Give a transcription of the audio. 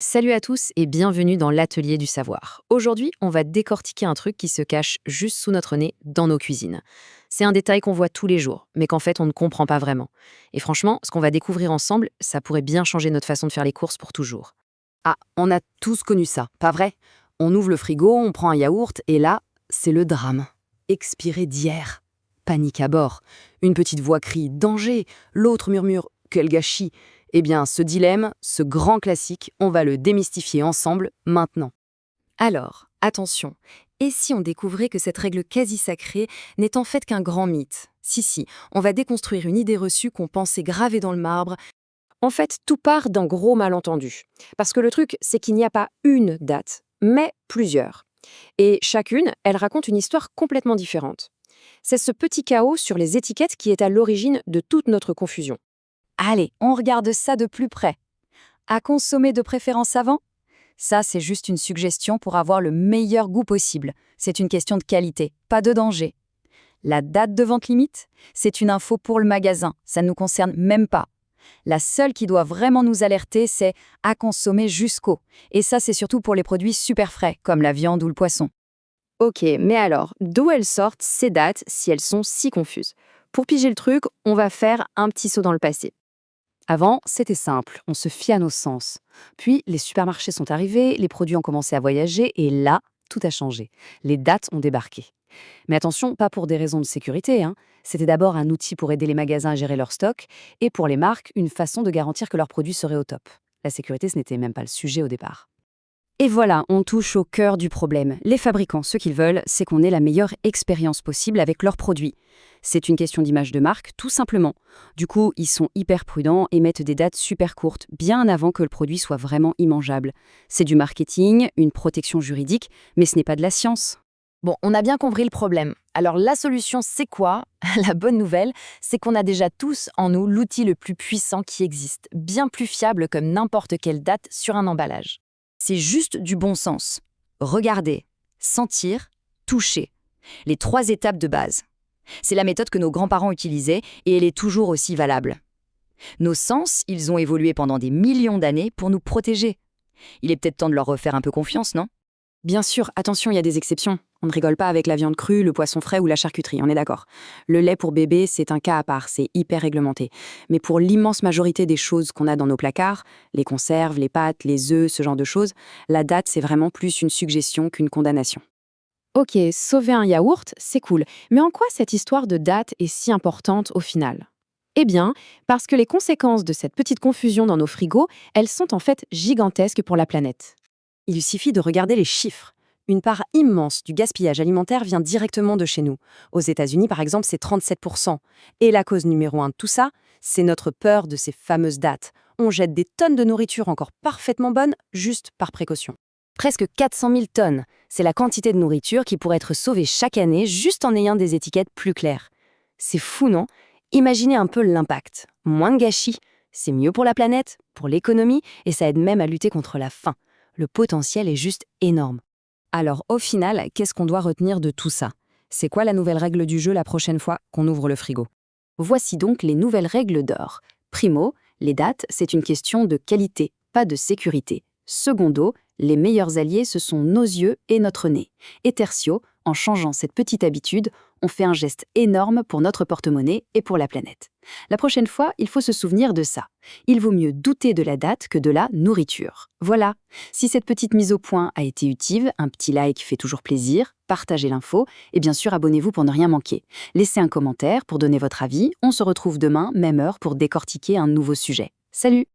Salut à tous et bienvenue dans l'Atelier du Savoir. Aujourd'hui, on va décortiquer un truc qui se cache juste sous notre nez dans nos cuisines. C'est un détail qu'on voit tous les jours, mais qu'en fait on ne comprend pas vraiment. Et franchement, ce qu'on va découvrir ensemble, ça pourrait bien changer notre façon de faire les courses pour toujours. Ah, on a tous connu ça, pas vrai? On ouvre le frigo, on prend un yaourt, et là, c'est le drame. Expiré d'hier. Panique à bord. Une petite voix crie « Danger !» L'autre murmure « Quel gâchis !» Eh bien, ce dilemme, ce grand classique, on va le démystifier ensemble, maintenant. Alors, attention, et si on découvrait que cette règle quasi sacrée n'est en fait qu'un grand mythe? Si, on va déconstruire une idée reçue qu'on pensait gravée dans le marbre. En fait, tout part d'un gros malentendu. Parce que le truc, c'est qu'il n'y a pas une date, mais plusieurs. Et chacune, elle raconte une histoire complètement différente. C'est ce petit chaos sur les étiquettes qui est à l'origine de toute notre confusion. Allez, on regarde ça de plus près. À consommer de préférence avant? Ça, c'est juste une suggestion pour avoir le meilleur goût possible. C'est une question de qualité, pas de danger. La date de vente limite? C'est une info pour le magasin, ça ne nous concerne même pas. La seule qui doit vraiment nous alerter, c'est à consommer jusqu'au. Et ça, c'est surtout pour les produits super frais, comme la viande ou le poisson. Ok, mais alors, d'où elles sortent ces dates si elles sont si confuses? Pour piger le truc, on va faire un petit saut dans le passé. Avant, c'était simple, on se fiait à nos sens. Puis, les supermarchés sont arrivés, les produits ont commencé à voyager, et là, tout a changé. Les dates ont débarqué. Mais attention, pas pour des raisons de sécurité, hein. C'était d'abord un outil pour aider les magasins à gérer leur stock, et pour les marques, une façon de garantir que leurs produits seraient au top. La sécurité, ce n'était même pas le sujet au départ. Et voilà, on touche au cœur du problème. Les fabricants, ce qu'ils veulent, c'est qu'on ait la meilleure expérience possible avec leurs produits. C'est une question d'image de marque, tout simplement. Du coup, ils sont hyper prudents et mettent des dates super courtes, bien avant que le produit soit vraiment immangeable. C'est du marketing, une protection juridique, mais ce n'est pas de la science. Bon, on a bien compris le problème. Alors la solution, c'est quoi? La bonne nouvelle, c'est qu'on a déjà tous en nous l'outil le plus puissant qui existe, bien plus fiable comme n'importe quelle date sur un emballage. C'est juste du bon sens. Regarder, sentir, toucher. Les 3 étapes de base. C'est la méthode que nos grands-parents utilisaient et elle est toujours aussi valable. Nos sens, ils ont évolué pendant des millions d'années pour nous protéger. Il est peut-être temps de leur refaire un peu confiance, non? Bien sûr, attention, il y a des exceptions. On ne rigole pas avec la viande crue, le poisson frais ou la charcuterie, on est d'accord. Le lait pour bébé, c'est un cas à part, c'est hyper réglementé. Mais pour l'immense majorité des choses qu'on a dans nos placards, les conserves, les pâtes, les œufs, ce genre de choses, la date, c'est vraiment plus une suggestion qu'une condamnation. Ok, sauver un yaourt, c'est cool. Mais en quoi cette histoire de date est si importante au final? Eh bien, parce que les conséquences de cette petite confusion dans nos frigos, elles sont en fait gigantesques pour la planète. Il suffit de regarder les chiffres. Une part immense du gaspillage alimentaire vient directement de chez nous. Aux États-Unis, par exemple, c'est 37%. Et la cause numéro 1 de tout ça, c'est notre peur de ces fameuses dates. On jette des tonnes de nourriture encore parfaitement bonne, juste par précaution. Presque 400 000 tonnes, c'est la quantité de nourriture qui pourrait être sauvée chaque année juste en ayant des étiquettes plus claires. C'est fou, non? Imaginez un peu l'impact. Moins de gâchis, c'est mieux pour la planète, pour l'économie, et ça aide même à lutter contre la faim. Le potentiel est juste énorme. Alors, au final, qu'est-ce qu'on doit retenir de tout ça? C'est quoi la nouvelle règle du jeu la prochaine fois qu'on ouvre le frigo? Voici donc les nouvelles règles d'or. Primo, les dates, c'est une question de qualité, pas de sécurité. Secondo, les meilleurs alliés, ce sont nos yeux et notre nez. Et tertio, en changeant cette petite habitude, on fait un geste énorme pour notre porte-monnaie et pour la planète. La prochaine fois, il faut se souvenir de ça. Il vaut mieux douter de la date que de la nourriture. Voilà. Si cette petite mise au point a été utile, un petit like fait toujours plaisir, partagez l'info et bien sûr abonnez-vous pour ne rien manquer. Laissez un commentaire pour donner votre avis. On se retrouve demain, même heure, pour décortiquer un nouveau sujet. Salut!